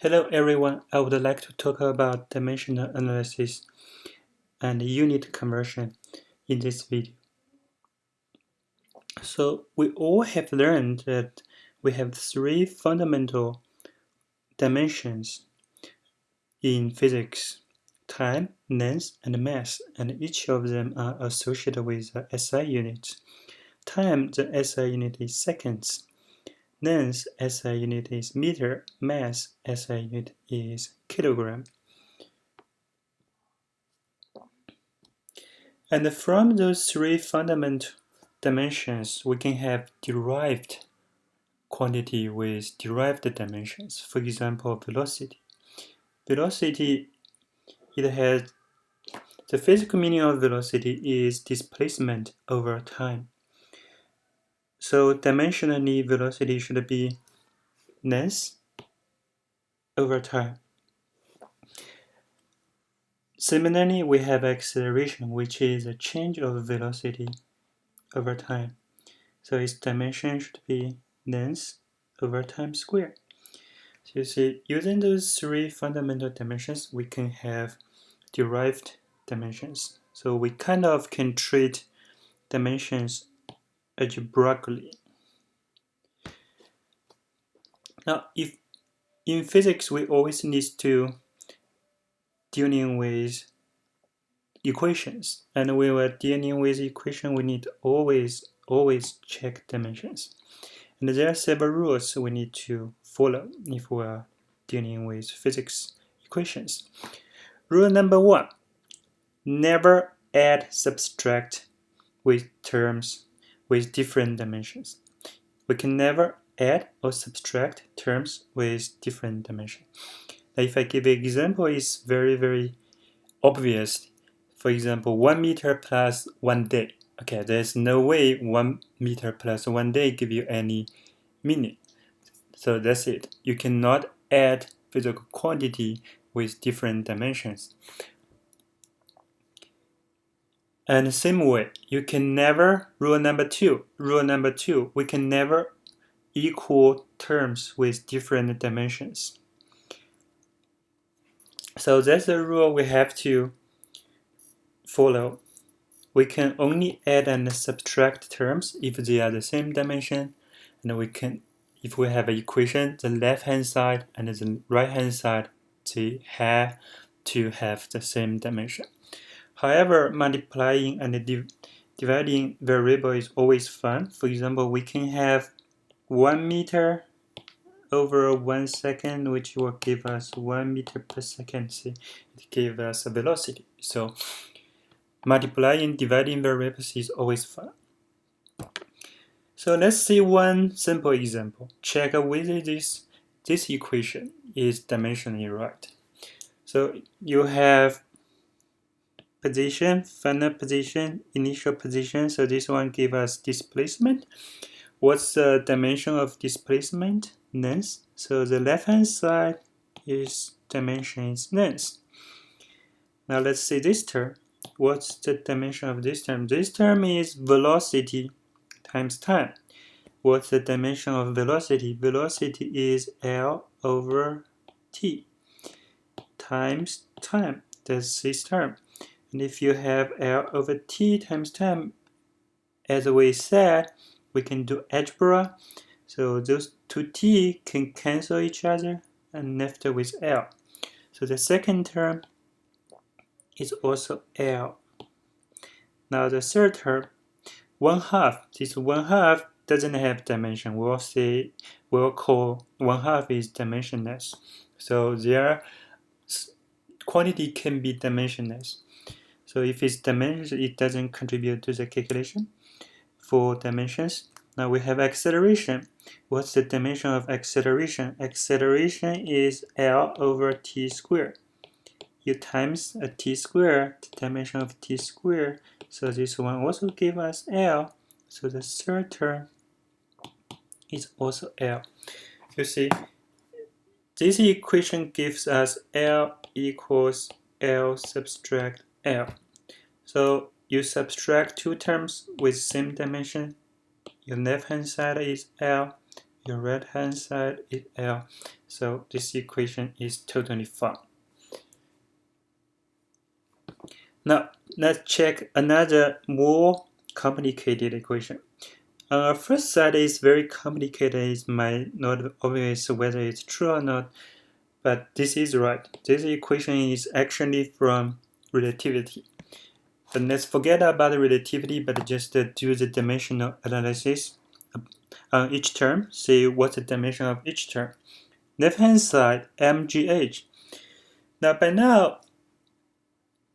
Hello everyone, I would like to talk about dimensional analysis and unit conversion in this video. So we all have learned that we have three fundamental dimensions in physics: time, length, and mass, and each of them are associated with the SI unit. Time, the SI unit is seconds. Length, SI unit is meter. Mass, SI unit is kilogram. And from those three fundamental dimensions, we can have derived quantity with derived dimensions. For example, velocity. Velocity, it has the physical meaning of velocity is displacement over time. So dimensionally, velocity should be length over time. Similarly, we have acceleration, which is a change of velocity over time. So its dimension should be length over time squared. So you see, using those three fundamental dimensions, we can have derived dimensions. So we kind of can treat dimensions algebraically. Now, if in physics, we always need to dealing with equations, and when we're dealing with equation, we need to always check dimensions. And there are several rules we need to follow if we are dealing with physics equations. Rule number 1, never add subtract with terms with different dimensions. We can never add or subtract terms with different dimensions. Now, if I give an example, it's very obvious. For example, 1 meter plus 1 day. Okay, there's no way 1 meter plus 1 day give you any meaning. So that's it. You cannot add physical quantity with different dimensions. And the same way, you can never, rule number two, we can never equal terms with different dimensions. So that's the rule we have to follow. We can only add and subtract terms if they are the same dimension, and we can, if we have an equation, the left-hand side and the right-hand side, they have to have the same dimension. However, multiplying and dividing variable is always fun. For example, we can have 1 meter over 1 second, which will give us 1 meter per second. See, it gives us a velocity. So multiplying, dividing variables is always fun. So let's see one simple example. Check whether this equation is dimensionally right. So you have position, final position, initial position. So this one gives us displacement. What's the dimension of displacement? Length. So the left-hand side is dimension is length. Now let's see this term. What's the dimension of this term? This term is velocity times time. What's the dimension of velocity? Velocity is L over T times time. That's this term. And if you have L over T times time, as we said, we can do algebra. So those two T can cancel each other and left with L. So the second term is also L. Now the third term, 1/2. This 1/2 doesn't have dimension. We'll call 1/2 is dimensionless. So their quantity can be dimensionless. So if it's dimensionless, it doesn't contribute to the calculation for dimensions. Now we have acceleration. What's the dimension of acceleration? Acceleration is L over T squared. You times a T squared, the dimension of T squared. So this one also gives us L. So the third term is also L. You see, this equation gives us L equals L subtract L. So you subtract two terms with same dimension. Your left-hand side is L, your right-hand side is L. So this equation is totally fine. Now let's check another more complicated equation. On our first side is very complicated. It might not obvious whether it's true or not, but this is right. This equation is actually from relativity. But let's forget about the relativity, but just do the dimensional analysis on each term. See what's the dimension of each term. Left-hand side, mgh. Now by now,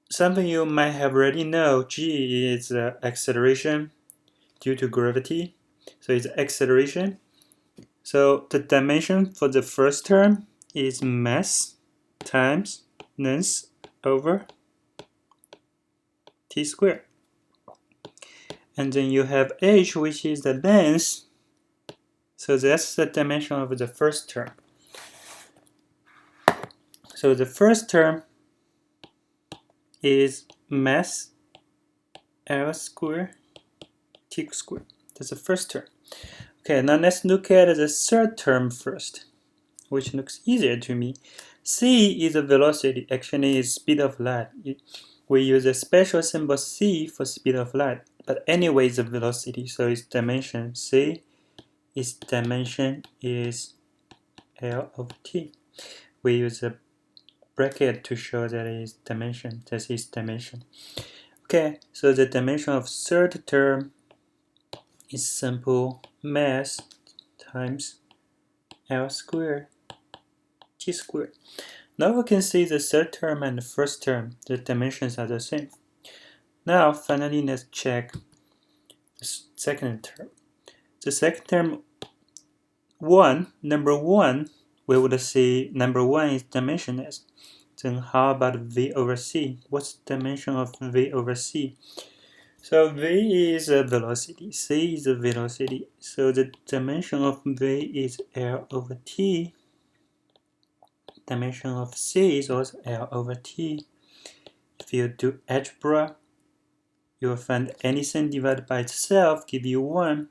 something you might have already know, g is acceleration due to gravity. So it's acceleration. So the dimension for the first term is mass times length over t squared. And then you have h, which is the length. So that's the dimension of the first term. So the first term is mass L squared t squared. That's the first term. Okay, now let's look at the third term first, which looks easier to me. C is a velocity, actually is speed of light. We use a special symbol c for speed of light, but anyway it's a velocity, so its dimension c, its dimension is L of t. We use a bracket to show that its dimension, that's its dimension. Okay, so the dimension of third term is simple mass times L squared t squared. Now we can see the third term and the first term, the dimensions are the same. Now finally let's check the second term. The second term, number 1, we would say number 1 is dimensionless. Then how about v over c? What's the dimension of v over c? So v is a velocity, c is a velocity. So the dimension of v is L over t. Dimension of c is also L over t. If you do algebra, you will find anything divided by itself give you 1.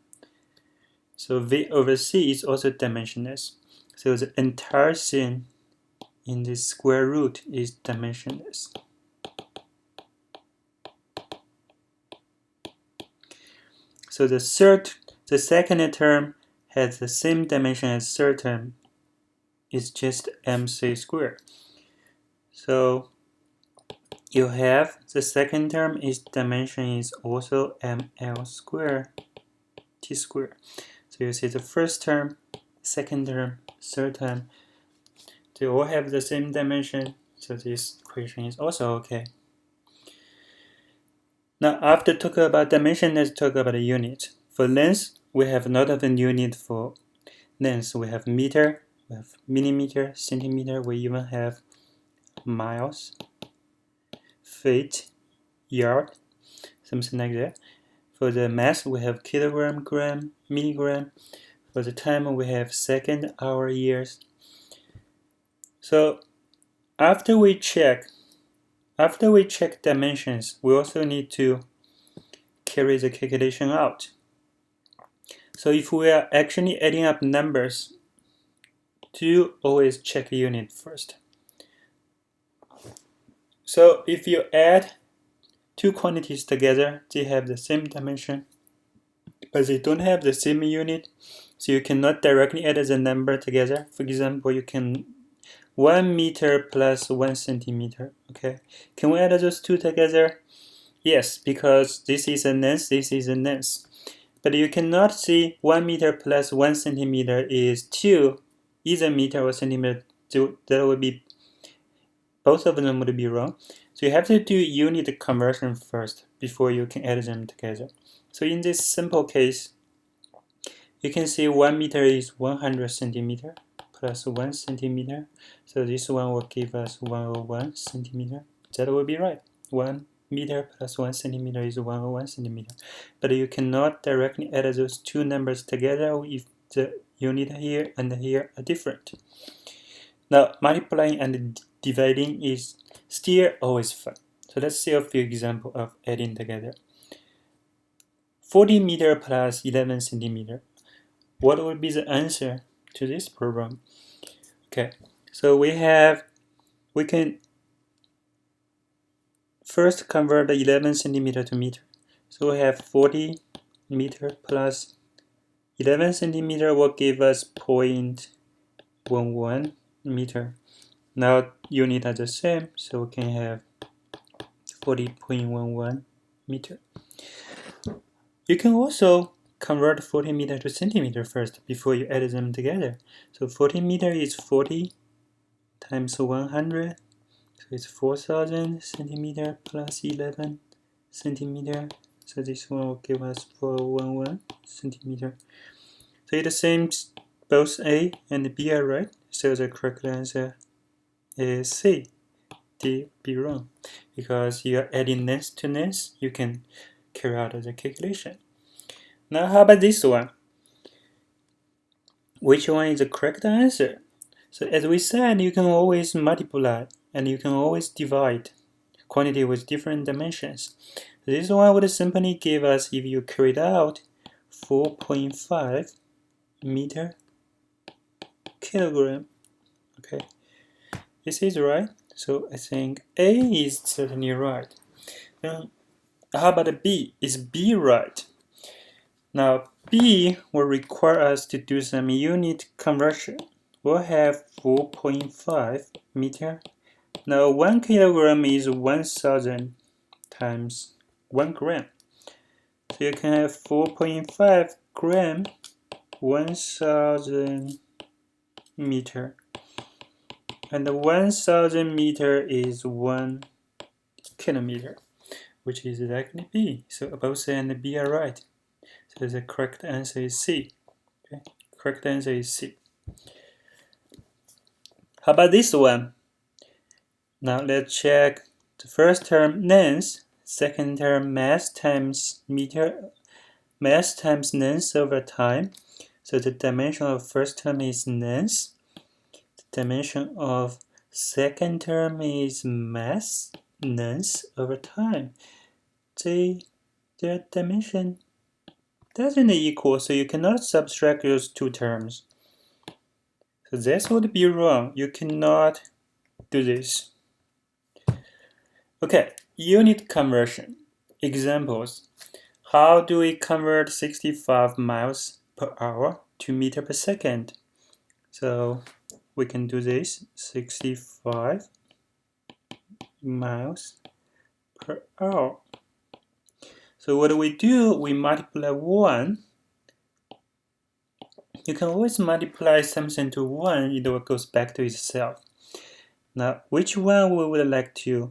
So v over c is also dimensionless. So the entire thing in this square root is dimensionless. So the second term has the same dimension as third term. It's just mc squared. So you have the second term, its dimension is also ml squared t squared. So you see the first term, second term, third term, they all have the same dimension, so this equation is also okay. Now after talking about dimension, let's talk about the unit. For length, we have a lot of unit for length. We have meter, we have millimeter, centimeter, we even have miles, feet, yard, something like that. For the mass, we have kilogram, gram, milligram. For the time, we have second, hour, years. So after we check dimensions, we also need to carry the calculation out. So if we are actually adding up numbers, do always check unit first. So if you add two quantities together, they have the same dimension, but they don't have the same unit, so you cannot directly add the number together. For example, you can 1 meter plus 1 centimeter. Okay, can we add those two together? Yes, because this is a length, this is a length. But you cannot see 1 meter plus 1 centimeter is 2, either meter or centimeter. That would be, both of them would be wrong. So you have to do unit conversion first before you can add them together. So in this simple case, you can see 1 meter is 100 centimeter plus 1 centimeter. So this one will give us 101 centimeter. That will be right. 1 meter plus 1 centimeter is 101 centimeter. But you cannot directly add those two numbers together if the unit here and here are different. Now, multiplying and dividing is still always fun. So let's see a few examples of adding together. 40 meter plus 11 centimeter. What would be the answer to this problem? Okay, so we can first convert the 11 centimeter to meter. So we have 40 meter plus 11 centimeter will give us 0.11 meter. Now unit are the same, so we can have 40.11 meter. You can also convert 40 meter to centimeter first before you add them together. So 40 meter is 40 times 100, so it's 4,000 centimeter plus 11 centimeter. So this one will give us 411 centimeter. So it's the same, both A and B are right, so the correct answer is C. D, be wrong, because you are adding length to length, you can carry out the calculation. Now how about this one? Which one is the correct answer? So as we said, you can always multiply and you can always divide quantity with different dimensions. This one would simply give us, if you carried out 4.5 meter kilogram. Okay, this is right. So I think A is certainly right. Now, how about B? Is B right? Now B will require us to do some unit conversion. We'll have 4.5 meter. Now 1 kilogram is 1,000 times 1 gram. So you can have 4.5 gram 1,000 meter. And the 1,000 meter is 1 kilometer, which is exactly B. So both A and B are right. So the correct answer is C. Okay? Correct answer is C. How about this one? Now let's check the first term length, second term mass times meter, mass times length over time. So the dimension of first term is length. The dimension of second term is mass length over time. Their dimension doesn't equal, so you cannot subtract those two terms. So this would be wrong. You cannot do this. Okay, unit conversion. Examples. How do we convert 65 miles per hour to meter per second? So we can do this, 65 miles per hour. So what do? We multiply 1. You can always multiply something to 1, it goes back to itself. Now, which one we would like to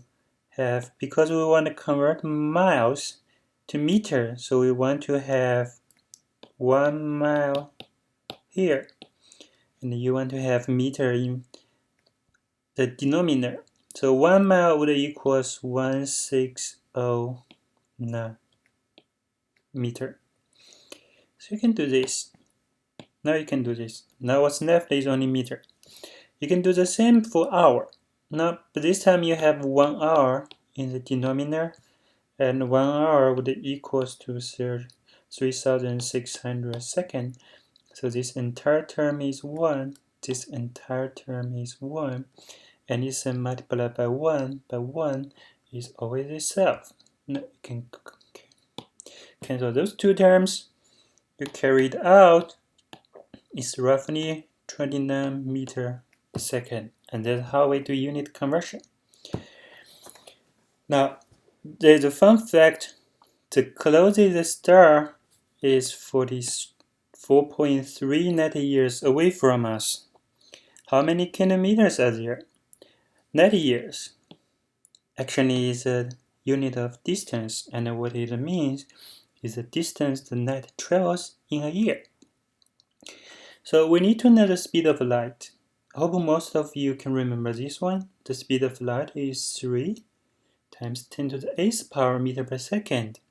have? Because we want to convert miles to meter, so we want to have 1 mile here. And you want to have meter in the denominator. So 1 mile would equals 1609 meter. So you can do this. Now you can do this. Now what's left is only meter. You can do the same for hour. Now, but this time you have 1 hour in the denominator, and 1 hour would equals to 3,600 seconds. So this entire term is 1. This entire term is 1. And it's multiplied by 1 is always itself. Now you can cancel those two terms. You carry it out. It's roughly 29 meter per second. And that's how we do unit conversion. Now, there's a fun fact. The closest star is 44.3 light years away from us. How many kilometers are there? Light years actually is a unit of distance, and what it means is the distance the light travels in a year. So we need to know the speed of light. I hope most of you can remember this one. The speed of light is 3 times 10 to the 8th power meter per second.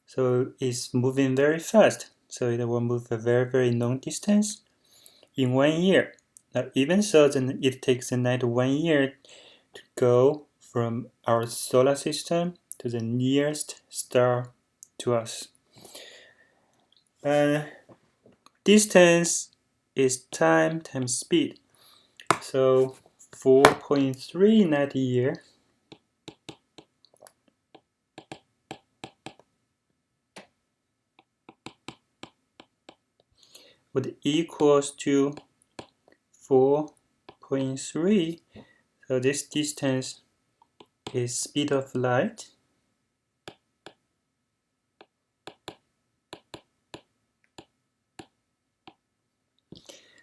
So it's moving very fast. So it will move a very, very long distance in 1 year. Now, even so, then it takes the light 1 year to go from our solar system to the nearest star to us. Distance is time times speed. So 4.3 net year would equals to 4.3. So this distance is speed of light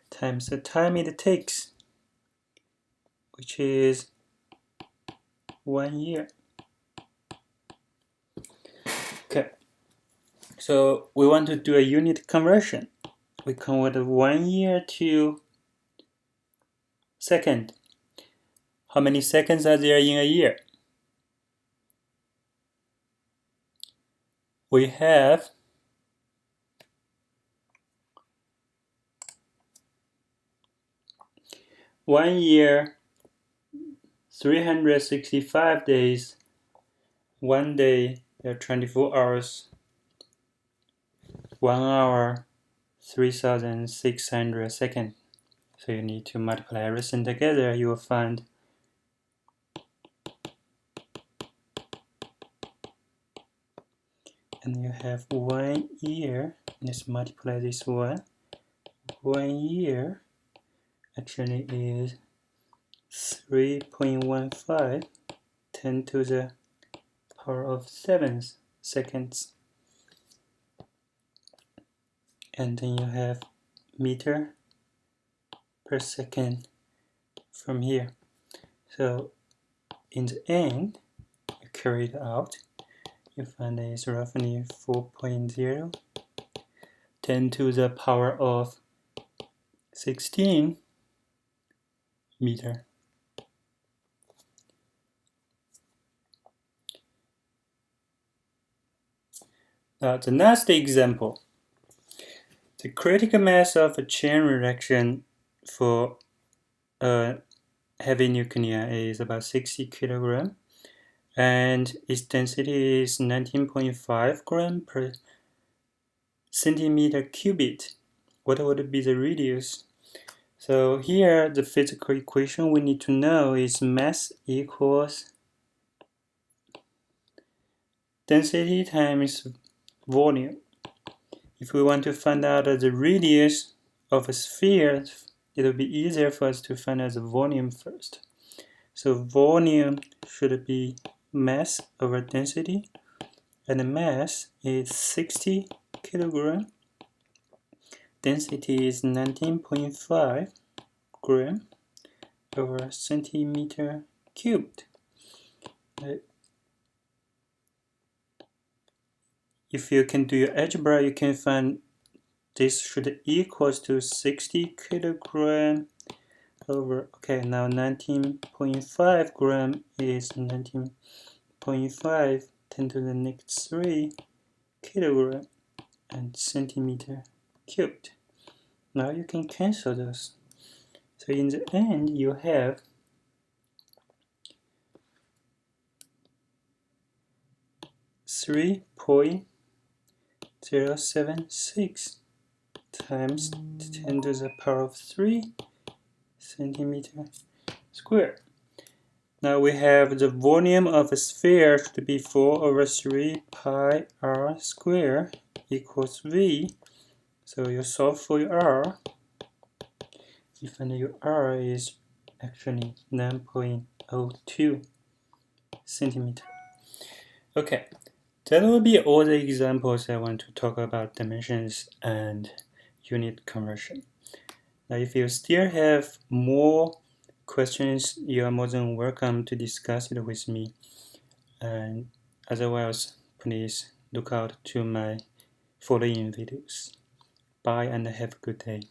times the time it takes, which is 1 year. Okay, so we want to do a unit conversion. We convert 1 year to second. How many seconds are there in a year? We have 1 year, 365 days, 1 day, there are 24 hours, 1 hour, 3,600 seconds. So you need to multiply everything together, you will find and you have 1 year. Let's multiply this one. 1 year actually is 3.15 10 to the power of 7 seconds. And then you have meter per second from here. So in the end, you carry it out, you find that it's roughly 4.0 10 to the power of 16 meter. Now the next example, the critical mass of a chain reaction for a heavy nuclear is about 60 kilogram, and its density is 19.5 gram per centimeter cubic. What would be the radius? So here the physical equation we need to know is mass equals density times volume. If we want to find out the radius of a sphere, it will be easier for us to find out the volume first. So volume should be mass over density, and the mass is 60 kilogram. Density is 19.5 gram over centimeter cubed. If you can do your algebra, you can find this should equals to 60 kilogram over, okay, now 19.5 gram is 19.5 10 to the next 3 kilogram and centimeter cubed. Now you can cancel those. So in the end, you have 3.076 times 10 to the power of 3 centimeter squared. Now we have the volume of a sphere to be 4 over 3 pi r squared equals v. So you solve for your r. You find that your r is actually 9.02 centimeter. Okay, that will be all the examples I want to talk about dimensions and unit conversion. Now if you still have more questions, you are more than welcome to discuss it with me. And otherwise, please look out to my following videos. Bye and have a good day.